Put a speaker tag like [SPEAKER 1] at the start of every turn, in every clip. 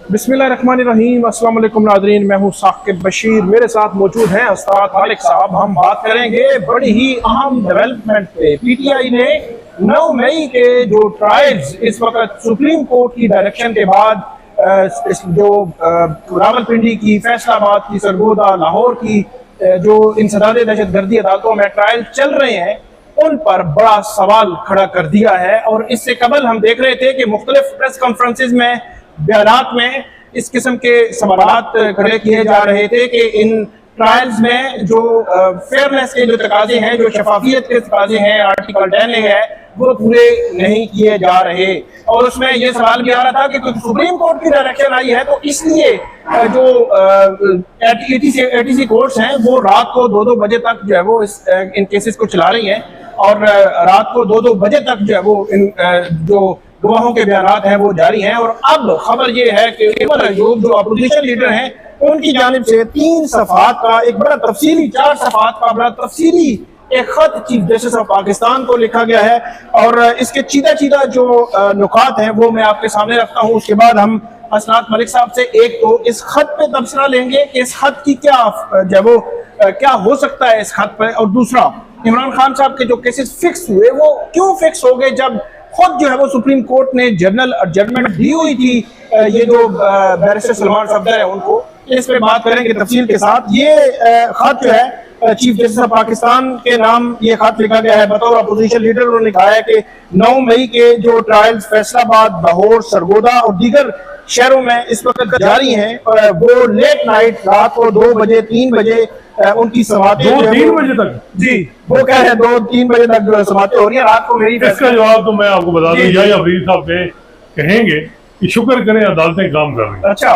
[SPEAKER 1] बिस्मिल्लाहिर्रहमानिर्रहीम। अस्सलाम वालेकुम नाज़रीन, मैं हूँ साकिब बशीर, मेरे साथ मौजूद हैं उस्ताद मालिक साहब। हम बात करेंगे बड़ी ही अहम डेवलपमेंट पे। पीटीआई ने 9 मई के जो ट्रायल्स इस वक्त सुप्रीम कोर्ट की डायरेक्शन के बाद जो रावलपिंडी की, फैसलाबाद की, सरगोदा, लाहौर की जो इंसदाद दहशत गर्दी अदालतों में ट्रायल चल रहे हैं उन पर बड़ा सवाल खड़ा कर दिया है। और इससे कबल हम देख रहे थे कि मुख्तलिफ प्रेस कॉन्फ्रेंसिस में, बयानात में इस किस्म के सवालात खड़े किए जा रहे थे कि इन ट्रायल्स में जो फेयरनेस के जो तकाजे हैं, जो शफाफियत के तकाजे हैं, आर्टिकल 10 है, वो पूरे नहीं किए जा रहे। और उसमें यह सवाल भी आ रहा था कि क्योंकि सुप्रीम कोर्ट की डायरेक्शन आई है तो इसलिए जो एटीसी कोर्ट्स हैं वो रात को 2-2 बजे तक जो है वो इन केसेस को चला रही हैं और रात को 2-2 बजे तक जो है वो इन जो गवाहों के बयानात हैं वो जारी हैं। और अब खबर ये है कि जो अपोजिशन लीडर हैं उनकी जानिब से 3 सफ़हात का एक बड़ा तफसीली, 4 सफ़हात का बड़ा तफसीली एक खत चीफ जस्टिस ऑफ पाकिस्तान को लिखा गया है। और इसके चीदा जो नुकात हैं वो मैं आपके सामने रखता हूँ। उसके बाद हम असनाद मलिक साहब से एक तो इस खत पे तबसरा लेंगे कि इस खत की क्या हो सकता है इस खत पे, और दूसरा इमरान खान साहब के जो केसेस फिक्स हुए वो क्यों फिक्स हो गए जब खुद जो है वो सुप्रीम कोर्ट ने जनरल जजमेंट दी हुई थी। ये जो बैरिस्टर सलमान सफदर है उनको, इस पे बात करेंगे तफसील के साथ। ये खत जो है चीफ जस्टिस ऑफ पाकिस्तान के नाम ये खत लिखा गया है बतौर अपोजिशन लीडर। उन्होंने कहा है कि 9 मई के जो ट्रायल्स फैसलाबाद, लाहौर, सरगोदा और दीगर शहरों में इस वक्त जारी हैं, वो लेट नाइट, रात को 2 बजे 3 बजे उनकी समातें
[SPEAKER 2] 2-3 बजे तक,
[SPEAKER 1] जी वो कह रहे हैं 2-3 बजे तक जो समातें हो रही है रात को। मेरी
[SPEAKER 2] इसका जवाब तो मैं आपको बता दूं, या वजीर साहब कहेंगे कि शुक्र करें अदालतें काम कर रही हैं।
[SPEAKER 1] अच्छा,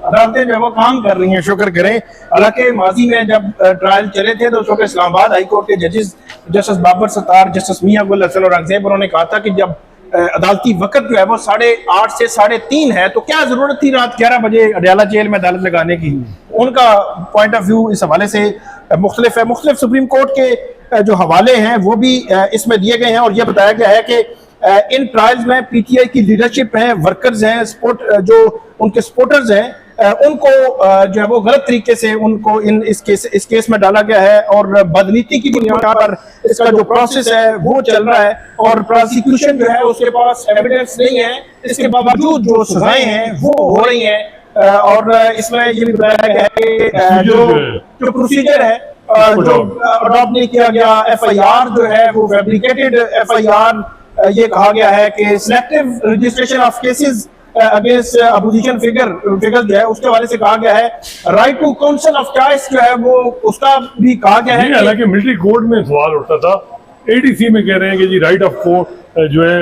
[SPEAKER 1] अदालतें जो वो काम कर रही हैं, शुक्र करें। हालांकि माजी में जब ट्रायल चले थे तो उस वक्त इस्लामाबाद हाई कोर्ट के जजेस जस्टिस बाबर सत्तार, जस्टिस मियां गुल हसन और अंगज़ेब, उन्होंने कहा था कि जब अदालती वक्त जो है वो 8:30 से 3:30 है तो क्या जरूरत थी रात 11 बजे अडयाला जेल में अदालत लगाने की। उनका पॉइंट ऑफ व्यू इस हवाले से मुख्तलिफ है। मुख्तलिफ सुप्रीम कोर्ट के जो हवाले हैं वो भी इसमें दिए गए हैं और यह बताया गया है कि इन ट्रायल्स में पीटीआई की लीडरशिप है, वर्कर्स हैं, जो उनके सपोर्टर्स हैं, उनको जो है वो गलत तरीके से उनको इस केस में डाला गया है और बदनीति की बुनियाद पर इसका जो प्रोसेस है वो चल रहा है। और प्रोसिक्यूशन जो है उसके पास एविडेंस नहीं है, इसके बावजूद जो सजाएं हैं वो हो रही हैं। और इसमें ये भी बताया गया है कि जो प्रोसीजर है जो अडॉप्ट नहीं किया गया, एफआईआर जो है वो फैब्रिकेटेड एफआईआर, ये कहा गया है कि selective registration of cases against opposition figure जो है उसके हवाले से कहा गया है। Right to counsel of choice जो है वो उसका भी कहा गया है।
[SPEAKER 2] हालांकि मिलिट्री कोड में सवाल उठता था, एडीसी में कह रहे हैं कि जी राइट ऑफ कोर्ट जो है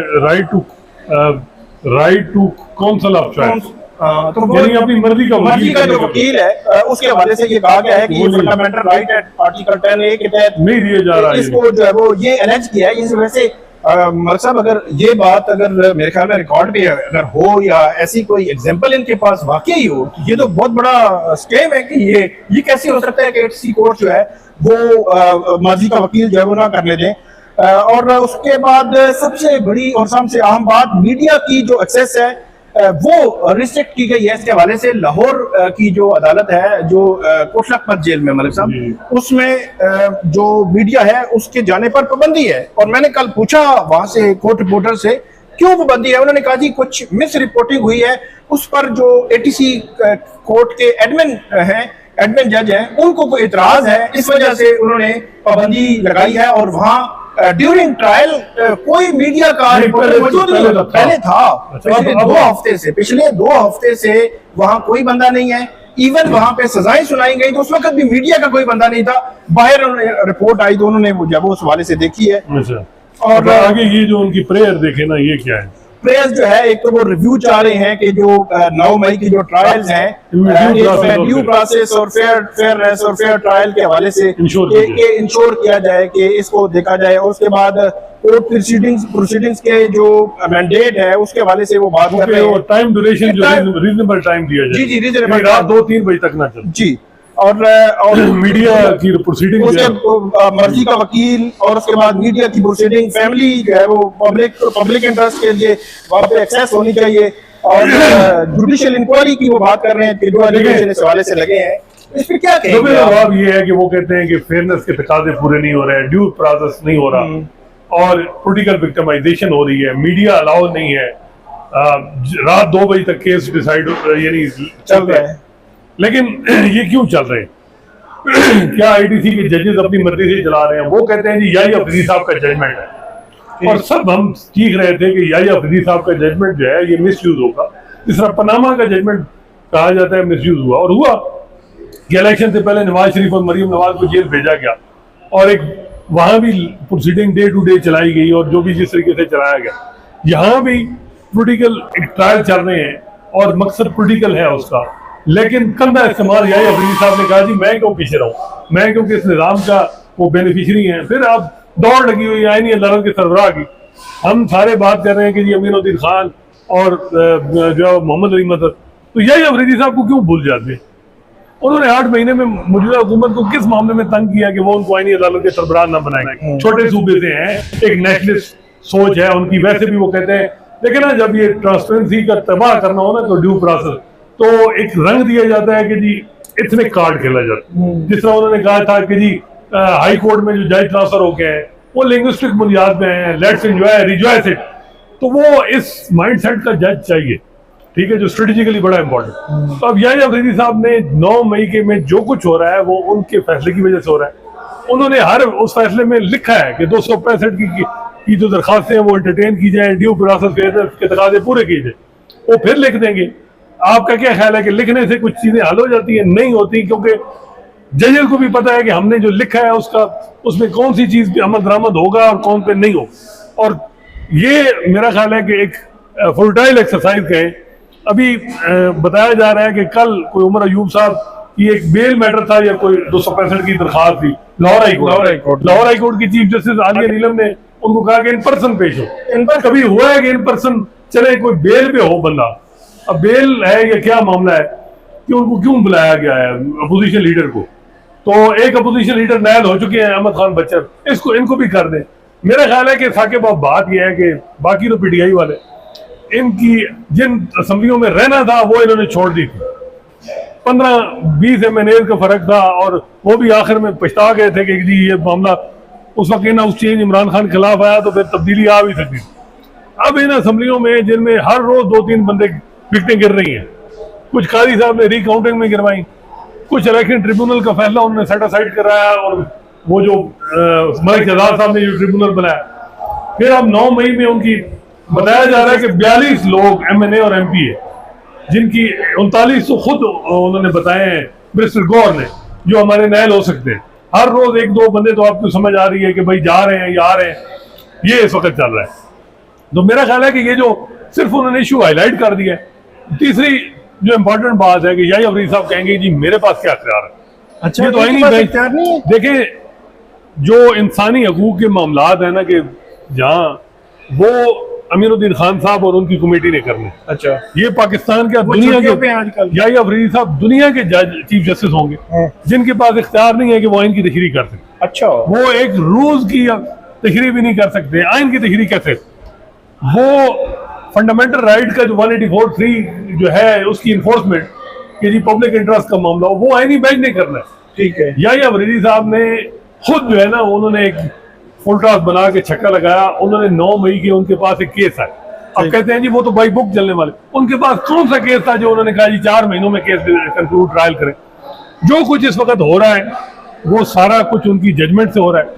[SPEAKER 2] right to counsel of choice,
[SPEAKER 1] तो
[SPEAKER 2] अपनी मर्जी का
[SPEAKER 1] जो वकील है उसके हवाले से ये कहा गया है कि ये फंडामेंटल राइट है आर्टिकल 10A के तहत
[SPEAKER 2] नहीं दिया जा रहा है।
[SPEAKER 1] इसको जो है वो ये एलेज किया है। इस वजह से मलिक साहब, अगर ये बात अगर मेरे ख्याल में रिकॉर्ड भी अगर हो या ऐसी कोई एग्जांपल इनके पास वाकई हो, ये तो बहुत बड़ा स्कैम है कि ये कैसे हो सकता है कि एटीसी कोर्ट जो है वो माजी का वकील जो है वो ना करने दें। और उसके बाद सबसे बड़ी और सबसे अहम बात, मीडिया की जो एक्सेस है वो रिस्ट्रिक्ट की गई है। इसके हवाले से लाहौर की जो अदालत है, जो कोट लखपत जेल में मलिक साहब, उसमें जो मीडिया है उसके जाने पर पाबंदी है। और मैंने कल पूछा वहां से कोर्ट रिपोर्टर से क्यों पाबंदी है, उन्होंने कहा जी कुछ मिस रिपोर्टिंग हुई है, उस पर जो एटीसी कोर्ट के एडमिन जज हैं उनको कोई इतराज है, इस वजह से उन्होंने पाबंदी लगाई है। और वहां ड्यूरिंग ट्रायल कोई मीडिया का रिपोर्टर मौजूद नहीं था, पहले था पिछले 2 हफ्ते से वहां कोई बंदा नहीं है। इवन वहां पे सजाएं सुनाई गई तो उस वक्त भी मीडिया का कोई बंदा नहीं था। बाहर रिपोर्ट आई तो उन्होंने जब उस हवाले से देखी है।
[SPEAKER 2] और आगे ये जो उनकी प्रेयर देखे ना, ये क्या है
[SPEAKER 1] प्रेयर्स जो है, एक तो वो रिव्यू चाह रहे हैं कि जो 9 मई की जो ट्रायल्स हैं ड्यू प्रोसेस और फेयरनेस और फेयर ट्रायल के हवाले से इंश्योर किया जाए कि इसको देखा जाए। और उसके बाद कोर्ट प्रोसीडिंग्स के जो मैंडेट है उसके हवाले से वो बात कर रहे हैं।
[SPEAKER 2] टाइम ड्यूरेशन जो रीजनेबल टाइम दिया जाए,
[SPEAKER 1] जी रीजनेबल,
[SPEAKER 2] रात 2-3 बजे तक ना चले
[SPEAKER 1] जी। और
[SPEAKER 2] मीडिया की प्रोसीडिंग,
[SPEAKER 1] मर्जी का वकील, और उसके बाद मीडिया की प्रोसीडिंग, फैमिली जो है वो पब्लिक इंटरेस्ट के लिए वहाँ पे एक्सेस होनी चाहिए। और जुडिशियल इंक्वायरी की वो बात कर रहे हैं कि 2 एलिगेशन इस हवाले से लगे हैं, इस पर क्या कहेंगे?
[SPEAKER 2] जवाब ये है कि वो कहते हैं कि फेयरनेस के तकाजे पूरे नहीं हो रहे हैं, ड्यू प्रोसेस नहीं हो रहा और पॉलिटिकल विक्टिमाइजेशन हो रही है, मीडिया अलाउ नहीं है, रात 2 बजे तक केस डिसाइड यानी
[SPEAKER 1] चल रहा है।
[SPEAKER 2] लेकिन ये क्यों चल रहे हैं? क्या आईटीसी के जजेस अपनी मर्जी से चला रहे हैं? वो कहते हैं जी याही अफरीदी साहब का जजमेंट है, और सब हम सीख रहे थे कि याही अफरीदी साहब का जजमेंट जो है ये मिसयूज होगा। जिस तरह पनामा का जजमेंट कहा जाता है मिसयूज हुआ, और हुआ कि इलेक्शन से पहले नवाज शरीफ और मरियम नवाज को जेल भेजा गया और एक वहां भी प्रोसीडिंग डे टू डे चलाई गई, और जो भी जिस तरीके से चलाया गया, यहाँ भी पॉलिटिकल ट्रायल चल रहे हैं और मकसद पॉलिटिकल है उसका। लेकिन कंधा इस्तेमाल याही अफरीदी साहब ने कहा जी मैं क्यों पीछे रहूं, मैं क्योंकि इस निज़ाम का वो बेनिफिशरी है। फिर अब दौड़ लगी हुई आईनी अदालत के सरबराह की। हम सारे बात कर रहे हैं कि जी अमीनुद्दीन खान और जो मोहम्मद अली मदद, तो याही अफरीदी साहब को क्यों भूल जाते हैं? उन्होंने 8 महीने में मौजूदा हुकूमत को किस मामले में तंग किया कि वो उनको आईनी अदालत के सरबराह न बनाएंगे? छोटे सूबे से हैं, एक नेशनलिस्ट सोच है उनकी, वैसे भी वो कहते हैं। लेकिन ना जब ये ट्रांसपेरेंसी का तबाह करना हो ना तो ड्यू प्रोसेस, तो एक रंग दिया जाता है कि जी इतने कार्ड खेला जाता है। जिस तरह उन्होंने कहा था कि जी हाई कोर्ट में जो जज ट्रांसफर हो गए हैं वो लिंग्विस्टिक बुनियाद पे हैं, लेट्स एंजॉय रिजॉयस इट। तो वो इस माइंडसेट का जज चाहिए, ठीक है, जो स्ट्रेटेजिकली बड़ा इंपॉर्टेंट। तो अब याही अफरीदी साहब ने 9 मई के में जो कुछ हो रहा है वो उनके फैसले की वजह से हो रहा है। उन्होंने हर उस फैसले में लिखा है कि 265 की जो दरखास्तें हैं वो एंटरटेन की जाए, ड्यू प्रोसेस के तकाजे पूरे किए जाए। वो फिर लिख देंगे। आपका क्या ख्याल है कि लिखने से कुछ चीजें हल हो जाती है? नहीं होती, क्योंकि जजेस को भी पता है कि हमने जो लिखा है उसका उसमें कौन सी चीज पे अमल दरामद होगा और कौन पे नहीं होगा। और ये मेरा ख्याल है कि एक फुलटाइल एक्सरसाइज कहें। अभी बताया जा रहा है कि कल कोई उमर अयूब साहब की एक बेल मैटर था या कोई 265 की दरखास्त थी लाहौर हाई कोर्ट की चीफ जस्टिस आलिया नीलम ने उनको कहा कि इन पर्सन पेश हो। इन पर कभी हुआ है कि इन पर्सन चले कोई बेल पे हो बंदा? अब बेल है या क्या मामला है कि उनको क्यों बुलाया गया है अपोजिशन लीडर को? तो एक अपोजिशन लीडर नायल हो चुके हैं अहमद खान बच्चन, इसको इनको भी कर दें। मेरा ख्याल है कि साकिब अब बात यह है कि बाकी तो पीटीआई वाले इनकी जिन असम्बलियों में रहना था वो इन्होंने छोड़ दी थी। 15-20 MNAs का फर्क था और वो भी आखिर में पछता गए थे कि जी ये मामला उस वक्त ना उस चेंज इमरान खान के खिलाफ आया तो फिर तब्दीली आ भी सकती थी। अब इन असम्बलियों में जिनमें हर रोज 2-3 बंदे विकटें गिर रही हैं, कुछ काजी साहब ने रिकाउंटिंग में गिरवाई, कुछ इलेक्शन ट्रिब्यूनल का फैसला उन्होंने सेट असाइड कराया, और वो जो मलिक शहजाद साहब ने जो ट्रिब्यूनल बनाया, फिर अब 9 मई में उनकी बताया जा रहा है कि 42 लोग MNA और MP है, जिनकी 39 तो खुद उन्होंने बताए हैं मिनिस्टर गौर ने, जो हमारे नायल हो सकते हैं। हर रोज 1-2 बंदे तो आपको समझ आ रही है कि भाई जा रहे हैं या आ रहे हैं, ये इस वक्त चल रहा है। तो मेरा ख्याल है कि ये जो सिर्फ उन्होंने इशू हाईलाइट कर दिया है। तीसरी जो इम्पोर्टेंट बात है कि याही अफरीदी साहब कहेंगे जी मेरे पास क्या अख्तियार है।
[SPEAKER 1] अच्छा,
[SPEAKER 2] ये तो नहीं है। देखें जो इंसानी हकूक के मामलात है ना, कि जहाँ वो अमीनुद्दीन खान साहब और उनकी कमेटी ने करने, अच्छा ये पाकिस्तान के दुनिया के आजकल याही अफरीदी साहब दुनिया के जज चीफ जस्टिस होंगे जिनके पास इख्तियार नहीं है कि वो आइन की तशरीह कर सकते। अच्छा, वो एक रूल्स की तशरीह भी नहीं कर सकते, आइन की तशरीह कैसे? वो फंडामेंटल राइट का जो 184(3) जो है उसकी इन्फोर्समेंट कि जी पब्लिक इंटरेस्ट का मामला हो, वो आईनी बेंच ने करना है। ठीक है, याही अफरीदी साहब ने खुद जो है ना, उन्होंने एक फुल टॉस बना के छक्का लगाया। उन्होंने 9 मई के उनके पास एक केस है। अब कहते हैं जी वो तो बाई बुक चलने वाले, उनके पास कौन सा केस था जो उन्होंने कहा जी 4 महीनों में केस कंक्लूड ट्रायल करें? जो कुछ इस वक्त हो रहा है वो सारा कुछ उनकी जजमेंट से हो रहा है,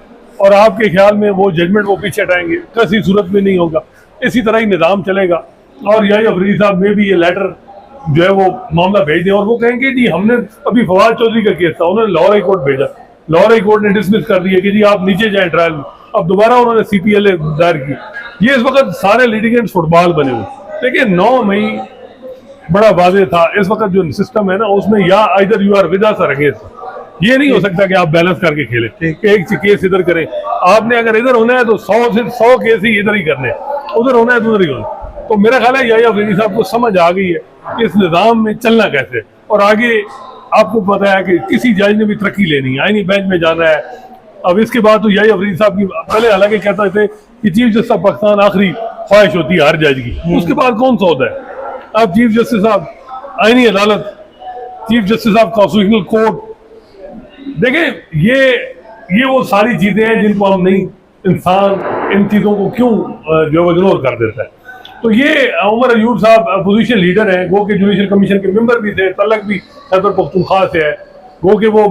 [SPEAKER 2] और आपके ख्याल में वो जजमेंट वो पीछे हटाएंगे? किसी सूरत में नहीं होगा। इसी तरह ही निज़ाम चलेगा। और याही अफरीदी साहब में भी ये लेटर जो है वो मामला भेज दें और वो कहेंगे जी हमने अभी फवाद चौधरी का केस था, उन्होंने लाहौर हाई कोर्ट भेजा, लाहौर हाई कोर्ट ने डिसमिस कर दिया कि जी आप नीचे जाएं ट्रायल में। अब दोबारा उन्होंने CPLA दायर की। ये इस वक्त सारे लिटिगेंट्स फुटबॉल बने हुए। देखिए 9 मई बड़ा वाज़ेह था। इस वक्त जो सिस्टम है ना उसमें या either you are with us और अगेंस्ट, ये नहीं हो सकता कि आप बैलेंस करके खेलें, एक केस इधर करें। आपने अगर इधर होना है तो 100 केस ही इधर ही करने, उधर होना है तो उधर ही होना। तो मेरा ख्याल है याही अफरीदी साहब को समझ आ गई है कि इस निज़ाम में चलना कैसे, और आगे आपको पता है कि किसी जज ने भी तरक्की लेनी है, आईनी बेंच में जाना है। अब इसके बाद तो याही अफरीदी साहब की पहले हालांकि कहते थे कि चीफ जस्टिस ऑफ पाकिस्तान आखिरी ख्वाहिश होती है हर जज की, उसके बाद कौन सा होता है? अब चीफ जस्टिस साहब आईनी अदालत, chief justice of constitutional court, देखें ये वो सारी चीजें हैं जिनको हम नहीं, इंसान इन चीजों को क्यों जो इग्नोर कर देता है। तो ये उमर अयूब साहब अपोजिशन लीडर हैं, गो के जुडिशल कमीशन के मेंबर भी थे, तलक भी खैबर पख्तूनख्वा से है, गो के वो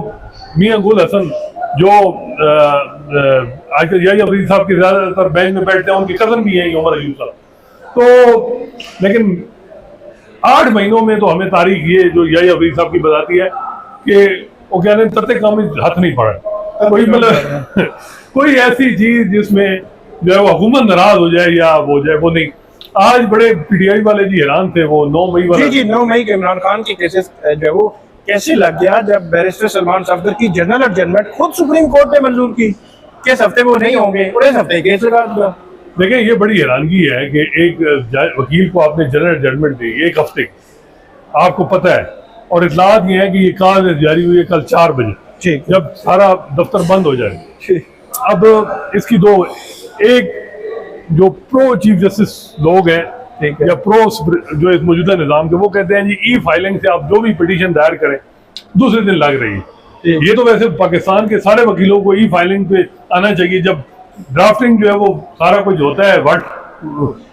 [SPEAKER 2] मियां गुल हसन जो आजकल याही अफरीदी साहब के ज्यादातर बेंच में बैठते हैं, उनके कजन भी हैं उमर अयूब साहब। तो लेकिन 8 महीनों में तो हमें तारीख ये जो याही अफरीदी साहब की बताती है कि वो क्या नहीं तरते काम में हाथ नहीं पड़ा, कोई मतलब कोई ऐसी चीज जिसमें जो है वो हुकूमत नाराज हो जाए या वो जाए, वो नहीं। आज बड़े पीटीआई वाले जी हैरान थे, वो 9 मई वाला,
[SPEAKER 1] जी 9 मई के इमरान खान के केसेस जो है वो कैसे लग गया जब बैरिस्टर सलमान सफदर की जनरल एडजमेंट खुद सुप्रीम कोर्ट ने मंजूर की कि इस हफ्ते वो नहीं होंगे और इस हफ्ते केस लगा दिया।
[SPEAKER 2] देखिए ये बड़ी हैरानगी है कि एक वकील को आपने जनरल जजमेंट दी 1 हफ्ते, आपको पता है, और इतलात ये है कि ये कागज जारी हुई है कल 4 बजे, जब सारा दफ्तर बंद हो जाए। अब इसकी दो, एक जो प्रो चीफ जस्टिस लोग हैं या प्रो जो इस मौजूदा निज़ाम के, वो कहते हैं जी ई फाइलिंग से आप जो भी पिटीशन दायर करें दूसरे दिन लग रही है। ये तो वैसे पाकिस्तान के सारे वकीलों को ई फाइलिंग पे आना चाहिए, जब ड्राफ्टिंग जो है वो सारा कुछ होता है वट,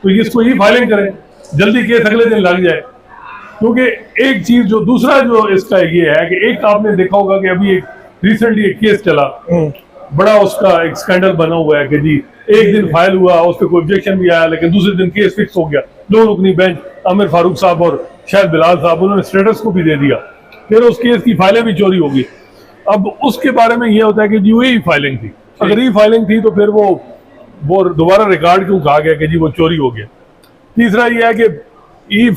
[SPEAKER 2] तो इसको ई फाइलिंग करें, जल्दी केस अगले दिन लग जाए। क्योंकि एक चीज जो दूसरा जो इसका ये है कि एक आपने देखा होगा कि अभी एक रिसेंटली एक केस चला, बड़ा उसका एक स्कैंडल बना हुआ है कि जी एक दिन फाइल हुआ, उस पर कोई ऑब्जेक्शन भी आया, लेकिन दूसरे दिन केस फिक्स हो गया। 2 रुकनी बेंच आमिर फारूक साहब और शायद बिलाल साहब, उन्होंने स्टेटस को भी दे दिया, फिर उस केस की फाइलें भी चोरी होगी। अब उसके बारे में ये होता है कि जी वो ई फाइलिंग थी, अगर ई फाइलिंग थी तो फिर वो दोबारा रिकॉर्ड क्यों कहा गया कि जी वो चोरी हो गया। तीसरा ये है कि ई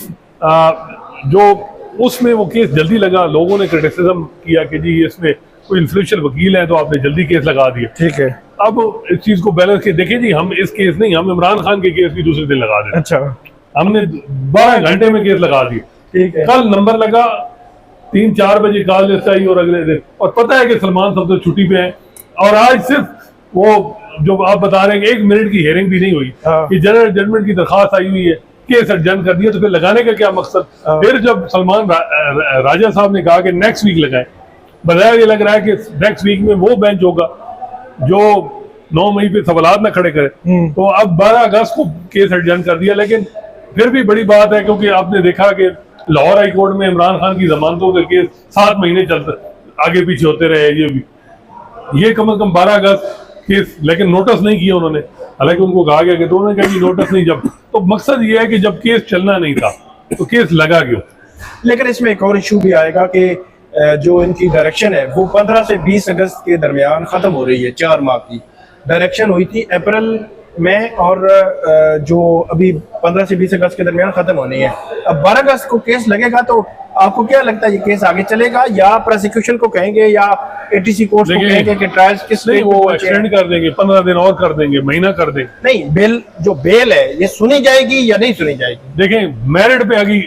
[SPEAKER 2] जो उसमें वो केस जल्दी लगा, लोगों ने क्रिटिसिज्म किया कि जी इसमें कोई इन्फ्लुएंशियल वकील है तो आपने जल्दी केस लगा दिया।
[SPEAKER 1] ठीक है,
[SPEAKER 2] अब इस चीज को बैलेंस के देखें जी, हम इस केस नहीं, हम इमरान खान के केस भी दूसरे दिन लगा दें।
[SPEAKER 1] अच्छा,
[SPEAKER 2] हमने 12 घंटे में केस लगा दिए।
[SPEAKER 1] ठीक है,
[SPEAKER 2] कल नंबर लगा 3-4 बजे कॉल लिस्ट आई और अगले दिन, और पता है कि सलमान साहब तो छुट्टी पे हैं, और आज सिर्फ वो जो आप बता रहे हैं कि 1 मिनट की हियरिंग भी नहीं हुई कि जनरल जजमेंट की दरखास्त आई हुई है, केस एडजर्न कर दिया, तो फिर लगाने का क्या मकसद। फिर जब सलमान राजा साहब ने कहा कि नेक्स्ट वीक लगाए, बताया ये लग रहा है कि नेक्स्ट वीक में वो बेंच होगा जो 9 मई पे सवालात ना खड़े करे, तो अब 12 अगस्त को केस एडजर्न कर दिया। लेकिन फिर भी बड़ी बात है, क्योंकि आपने देखा कि लाहौर हाई कोर्ट में इमरान खान की जमानतों के केस 7 महीने चलते आगे पीछे होते रहे, ये कम से कम 12 अगस्त केस, लेकिन नोटिस नहीं किया उन्होंने, हालांकि उनको कहा गया कि तो उन्होंने कहा नोटिस नहीं, जब तो मकसद ये है कि जब केस चलना नहीं था तो केस लगा क्यों।
[SPEAKER 1] लेकिन इसमें एक और इशू भी आएगा कि जो इनकी डायरेक्शन है वो 15 से 20 अगस्त के दरमियान खत्म हो रही है। 4 माह की डायरेक्शन हुई थी अप्रैल में, और जो अभी 15 से 20 अगस्त के दरमियान खत्म होनी है। अब 12 अगस्त को केस लगेगा, तो आपको क्या लगता है ये केस आगे चलेगा या प्रोसिक्यूशन को कहेंगे या एटीसी कोर्ट को कहेंगे कि ट्रायल्स किस
[SPEAKER 2] नहीं, वो एक्सटेंड कर देंगे, 15 दिन और कर देंगे, महीना कर देंगे।
[SPEAKER 1] नहीं, बेल है ये सुनी जाएगी या नहीं सुनी जाएगी?
[SPEAKER 2] देखें मेरिट पे आ गई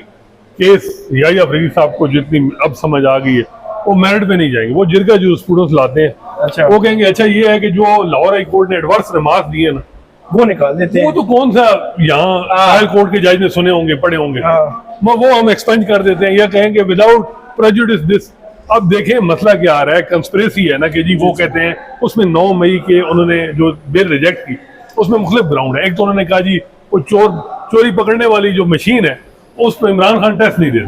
[SPEAKER 2] केस, याही अफरीदी साहब को जितनी अब समझ आ गई है वो मेरिट पे नहीं जाएंगे, वो जिरका जो स्टूडेंट्स लाते हैं, अच्छा वो कहेंगे अच्छा ये है कि जो लाहौर हाई कोर्ट ने एडवर्स रिमार्क्स दिए ना
[SPEAKER 1] वो निकाल देते हैं।
[SPEAKER 2] वो तो कौन सा यहाँ हाई कोर्ट के जज ने सुने होंगे, पढ़े होंगे, वो हम एक्सपेंड कर देते हैं या कहेंगे विदाउट प्रेजुडिस दिस। अब देखें मसला क्या आ रहा है, कंस्पिरेसी है ना कि जी वो कहते हैं उसमें 9 मई के उन्होंने जो बेल रिजेक्ट की उसमें मुख्तलिफ ग्राउंड है। एक तो उन्होंने कहा जी वो चोरी पकड़ने वाली जो मशीन है उस पर इमरान खान टेस्ट नहीं दे।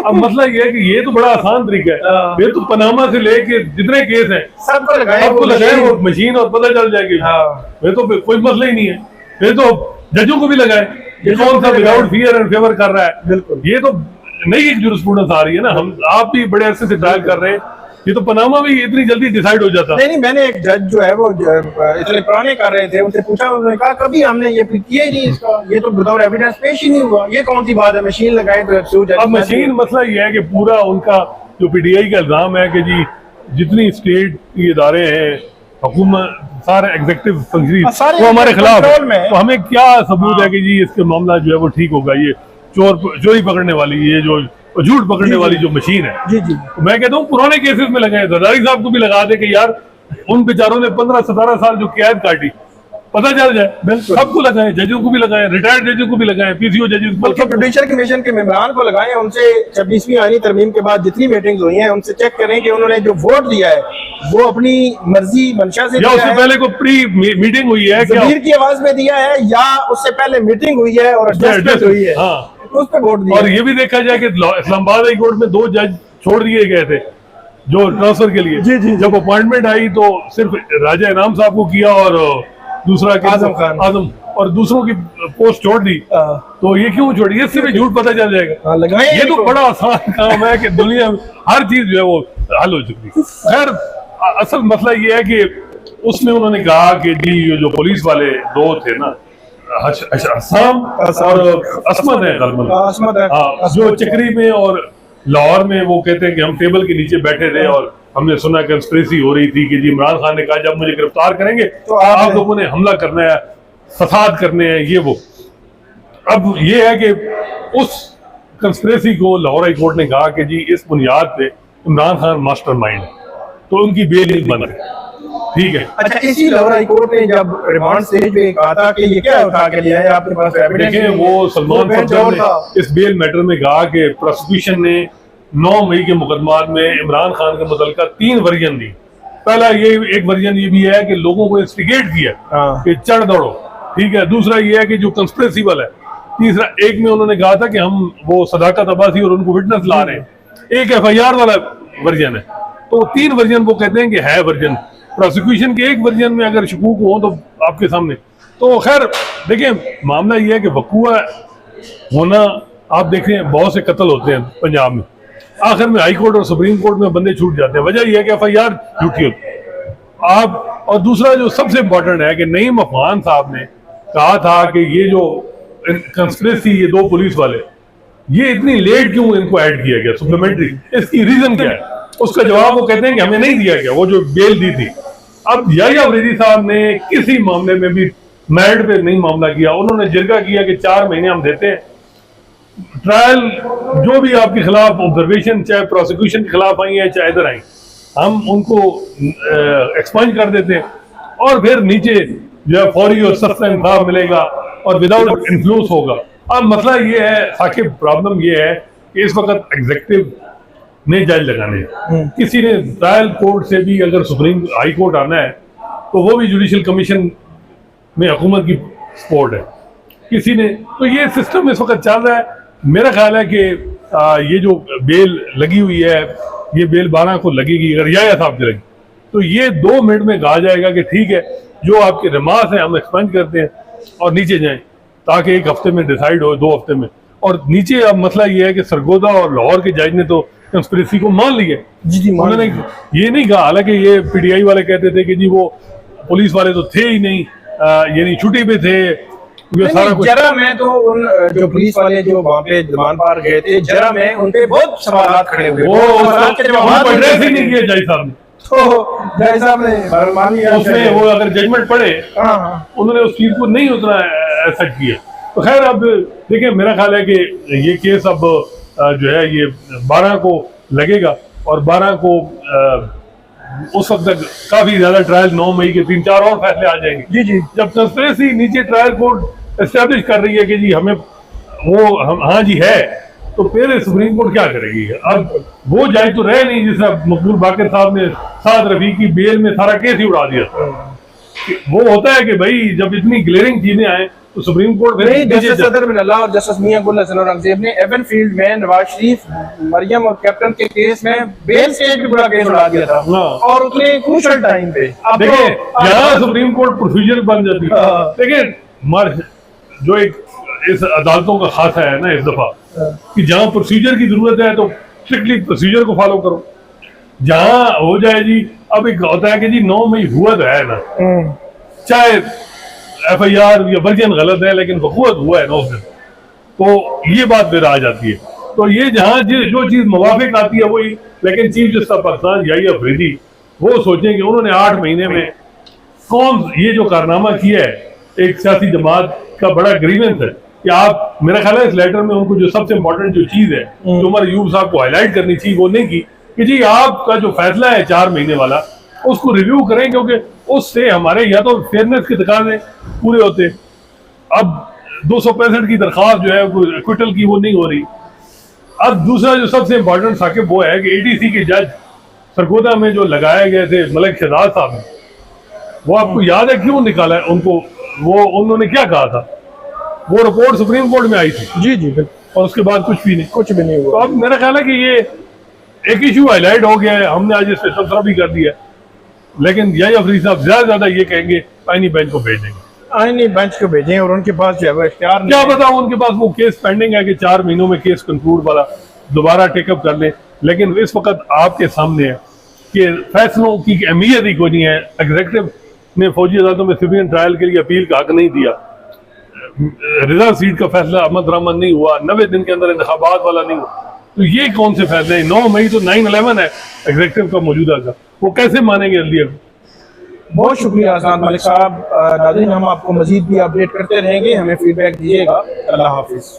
[SPEAKER 2] अब मसला ये है कि ये तो बड़ा आसान तरीका है, फिर तो पनामा से लेके जितने केस हैं सबको लगाए वो मशीन और पता चल जाएगी, फिर तो कोई मसला ही नहीं है, फिर तो जजों को भी लगाए, ये कौन सा विदाउट फियर एंड फेवर कर रहा है। बिल्कुल, ये तो नई एक जुरिस्प्रूडेंस आ रही है ना, हम आप भी बड़े अरसे से ट्रायल कर रहे हैं, ये तो पनामा भी इतनी जल्दी डिसाइड हो जाता।
[SPEAKER 1] नहीं, मैंने एक जज जो है वो इतने पुराने कर रहे थे, उनसे पूछा, उन्होंने कहा कभी हमने ये किया ही नहीं, इसका ये तो विदाउट एविडेंस पेश ही नहीं हुआ, ये कौन सी बात है, मशीन लगाए तो।
[SPEAKER 2] अब मशीन मसला ये है कि पूरा उनका जो पीटीआई का इल्जाम है कि जी जितनी स्टेट के इदारे हैं, हुकूमत, सारे एग्जीक्यूटिव फंक्शनरी वो हमारे खिलाफ है, तो हमें क्या सबूत है कि जी इसके मामला जो है वो ठीक होगा। ये चोरी पकड़ने वाली, ये जो झूठ पकड़ने वाली जो मशीन है, जी जी, तो मैं कहता हूँ पुराने केसेस में लगाए, जरदारी साहब को भी लगा दे कि यार उन बेचारों ने 15-17 साल जो कैद काटी, पता चल जाए।
[SPEAKER 1] बिल्कुल।
[SPEAKER 2] सबको लगाएं, जजों को भी लगाएं, रिटायर्ड जजों को भी लगाएं, पीसीओ जजेस को,
[SPEAKER 1] बल्कि जुडिशल कमीशन के मेंबरान को लगाएं, उनसे 26वीं आईनी तरमीम के बाद जितनी मीटिंग्स हुई हैं उनसे चेक करें कि उन्होंने जो वोट दिया है वो अपनी मर्जी मंशा से
[SPEAKER 2] या
[SPEAKER 1] दिया
[SPEAKER 2] उससे
[SPEAKER 1] है,
[SPEAKER 2] पहले को प्री मीटिंग हुई है क्या?
[SPEAKER 1] ज़मीर की आवाज में दिया है, या उससे पहले मीटिंग हुई है और एडजस्टमेंट हुई है,
[SPEAKER 2] हाँ।
[SPEAKER 1] उस पर वोट दिया
[SPEAKER 2] और
[SPEAKER 1] है।
[SPEAKER 2] ये भी देखा जाए कि इस्लामाबाद हाई कोर्ट में 2 जज छोड़ दिए गए थे जो ट्रांसफर के लिए।
[SPEAKER 1] जी, जी।
[SPEAKER 2] जब अपॉइंटमेंट आई तो सिर्फ राजा इनाम साहब को किया और दूसरा
[SPEAKER 1] आजम खान।
[SPEAKER 2] आजम, और दूसरों की पोस्ट छोड़ दी। तो ये क्यों छोड़ी? इससे भी झूठ पता चल जाएगा।
[SPEAKER 1] लगाएं
[SPEAKER 2] ये तो
[SPEAKER 1] इनको।
[SPEAKER 2] बड़ा आसान काम है कि दुनिया में हर चीज जो है वो हल हो चुकी है। खैर असल मसला ये है कि उसमें उन्होंने कहा कि जी ये जो पुलिस वाले 2 थे ना, हसाम और असमत है
[SPEAKER 1] असमत है।
[SPEAKER 2] हाँ, जो चक्री में और लाहौर में वो कहते हैं कि हम टेबल के नीचे बैठे थे और हमने सुना कंस्पिरेसी हो रही थी कि जी इमरान खान ने कहा जब मुझे गिरफ्तार करेंगे तो आप लोगों ने हमला करना है, फसाद करने हैं, ये वो। अब ये है कि उस कंस्पिरेसी को लाहौर हाई कोर्ट ने कहा कि जी इस बुनियाद पे इमरान खान मास्टरमाइंड है, तो उनकी बेल नहीं बन रही। ठीक है।
[SPEAKER 1] अच्छा, इसी लाहौर हाई कोर्ट ने जब रिमांड स्टेज पे कहा था कि ये क्या उठा के लिया है, आपके पास एविडेंस
[SPEAKER 2] देखें, वो सलमान फरजद ने इस बेल मैटर में कहा कि प्रोसिक्यूशन ने 9 मई के मुकदमात में इमरान खान के मुतल्लिका 3 वर्जन दी। पहला ये एक वर्जन ये भी है कि लोगों को इंस्टिगेट किया कि चढ़ दौड़ो, ठीक है। दूसरा ये है कि जो कंस्पिरेसी वाला है। तीसरा एक में उन्होंने कहा था कि हम वो सदाकत अब्बासी और उनको विटनेस ला रहे हैं। एक FIR वाला वर्जन है। तो 3 वर्जन वो कहते हैं कि है वर्जन। प्रोसिक्यूशन के एक वर्जन में अगर शकूक हो तो आपके सामने तो खैर देखिए, मामला ये है कि वकूआ होना, आप देखें बहुत से कत्ल होते हैं पंजाब में, आखिर में हाई कोर्ट और सुप्रीम कोर्ट में बंदे छूट जाते हैं। वजह यह है कि FIR झूठी होती है आप। और दूसरा जो सबसे इम्पोर्टेंट है कि नईम अफगान साहब ने कहा था कि ये जो कंस्पिरेसी, ये 2 पुलिस वाले, ये इतनी लेट क्यों इनको ऐड किया गया सप्लीमेंट्री, इसकी रीजन क्या है? उसका जवाब वो कहते हैं कि हमें नहीं दिया गया, वो जो बेल दी थी। अब याहिया अफरीदी साहब ने किसी मामले में भी मेरिट पे नहीं मामला किया, उन्होंने जिरगा किया कि 4 महीने हम देते हैं, ट्रायल जो भी आपके खिलाफ ऑब्जर्वेशन चाहे प्रोसिक्यूशन के खिलाफ आई है चाहे इधर आई, हम उनको एक्सपंज कर देते हैं और फिर नीचे जो है फौरी और सस्ता इंसाफ मिलेगा और विदाउट इन्फ्लुएंस होगा। अब मसला ये है साकिब, प्रॉब्लम ये है कि इस वक्त एग्जीक्यूटिव ने जज लगाने हैं। किसी ने ट्रायल कोर्ट से भी अगर सुप्रीम हाई कोर्ट आना है तो वो भी जुडिशल कमीशन में हुकूमत की सपोर्ट है किसी ने। तो ये सिस्टम इस वक्त चल रहा है। मेरा ख्याल है कि ये जो बेल लगी हुई है, ये बेल 12 को लगेगी। अगर याहिया साहब से लगी तो ये 2 मिनट में कहा जाएगा कि ठीक है, जो आपके रिमार्क्स हैं हम एक्सपेंड करते हैं और नीचे जाएं, ताकि 1 हफ्ते में डिसाइड हो, 2 हफ्ते में। और नीचे अब मसला ये है कि सरगोदा और लाहौर के जज ने तो कंस्पिरेसी को मान लिया।
[SPEAKER 1] जी,
[SPEAKER 2] उन्होंने ये नहीं कहा, हालांकि ये PTI वाले कहते थे कि जी वो पुलिस वाले तो थे ही नहीं, यानी छुट्टी पे थे, सारा कुछ।
[SPEAKER 1] जरा मैं तो उन जो पुलिस वाले जो वहाँ पे जमान पार गए थे, जरा मैं उन पे बहुत सवाल खड़े हुए,
[SPEAKER 2] वो एड्रेस ही नहीं किया जज साहब ने।
[SPEAKER 1] तो जज साहब ने मान लिया
[SPEAKER 2] उसमें वो अगर जजमेंट पढ़े, उन्होंने उस चीज को नहीं उतना एक्सेप्ट किया। तो खैर अब देखिए, मेरा ख्याल है कि ये केस अब जो है ये 12 को लगेगा और 12 को उस वक्त तक काफी ज्यादा ट्रायल 9 मई के 3-4 और फैसले आ जाएंगे।
[SPEAKER 1] जी जी।
[SPEAKER 2] जब कंस्पिरेसी नीचे ट्रायल कोर्ट एस्टेब्लिश कर रही है कि जी हमें वो हम हाँ जी है, तो फिर सुप्रीम कोर्ट क्या करेगी? अब वो जाए तो रहे नहीं, जिस मकबूल बाकर साहब ने साद रफी की बेल में सारा केस ही उड़ा दिया। वो होता है कि भाई जब इतनी ग्लेरिंग चीजें आए तो सुप्रीम कोर्ट
[SPEAKER 1] नहीं, जस्टिस सदर बिन और जस्टिस मियां गुल हसन औरंगजेब ने एवन फील्ड में नवाज शरीफ, मरियम और कैप्टन के केस में बेल स्टेज पे पूरा केस उड़ा दिया था और उतने क्रूशियल टाइम पे। अब
[SPEAKER 2] देखिए यहाँ सुप्रीम कोर्ट प्रोसीजर बन जाती है। देखिए जो एक इस अदालतों का खासा है ना इस दफा कि जहाँ प्रोसीजर की जरूरत है तो स्ट्रिक्टली प्रोसीजर को फॉलो करो। जहाँ हो जाए जी, अब एक होता है कि जी 9 मई हुआ तो है ना, चाहे FIR या वर्जन गलत है लेकिन वकूअत हुआ है 9 दिन, तो ये बात फिर आ जाती है। तो ये जहाँ जो चीज मुवाफिक आती है वही, लेकिन चीफ जस्टिस पाकिस्तान याहिया अफरीदी वो सोचें कि उन्होंने 8 महीने में कौन ये जो कारनामा किया है, एक सियासी जमात का बड़ा ग्रीवेंस है कि आप, मेरा ख्याल है इस लेटर में उनको जो सबसे इम्पोर्टेंट जो चीज है जो उमर अयूब साहब को हाईलाइट करनी चाहिए वो नहीं की कि जी आपका जो फैसला है 4 महीने वाला उसको रिव्यू करें, क्योंकि उससे हमारे या तो फेयरनेस के तकाजे पूरे होते। अब 265 की दरख्वास्त जो है क्विटल की वो नहीं हो रही। अब दूसरा जो सबसे इम्पोर्टेंट साकिब वो है कि ADC के जज सरगोदा में जो लगाए गए थे मलिक शहजाद साहब ने, वो आपको याद है क्यों निकाला है उनको? वो उन्होंने क्या कहा था? वो रिपोर्ट सुप्रीम कोर्ट में आई थी
[SPEAKER 1] जी जी बिल्कुल,
[SPEAKER 2] और उसके बाद कुछ भी नहीं।
[SPEAKER 1] कुछ भी नहीं
[SPEAKER 2] तो
[SPEAKER 1] हुआ।
[SPEAKER 2] अब मेरा ख्याल है कि ये एक इशू हाईलाइट हो गया है, हमने आज इस पे तबसरा भी कर दिया, लेकिन यही अफरीदी साहब ज्यादा ये कहेंगे आईनी बेंच को भेज देंगे।
[SPEAKER 1] आईनी बेंच को भेजें और उनके पास जो है वो इख्तियार
[SPEAKER 2] क्या
[SPEAKER 1] नहीं है।
[SPEAKER 2] बताऊं, उनके पास वो केस पेंडिंग है कि 4 महीनों में केस कंक्लूड वाला दोबारा टेकअप कर लें। लेकिन इस वक्त आपके सामने है कि फैसलों की अहमियत ही कोई नहीं है। एग्जीक्यूटिव ने फौजी अदालतों में सिविलियन ट्रायल के लिए अपील का हक नहीं दिया, रिजर्व सीट का फैसला अहमद रहमान नहीं हुआ, 90 दिन के अंदर इंतखाबात वाला नहीं हुआ। तो ये कौन से फैसले हैं? 9 मई तो 9/11 है एग्जीक्यूटिव का मौजूदा का, वो कैसे मानेंगे अदलिया को?
[SPEAKER 1] बहुत शुक्रिया आसान मलिक साहब। नाज़रीन, हम आपको मजीद भी अपडेट करते रहेंगे, हमें फीडबैक दीजिएगा। अल्लाह हाफिज़।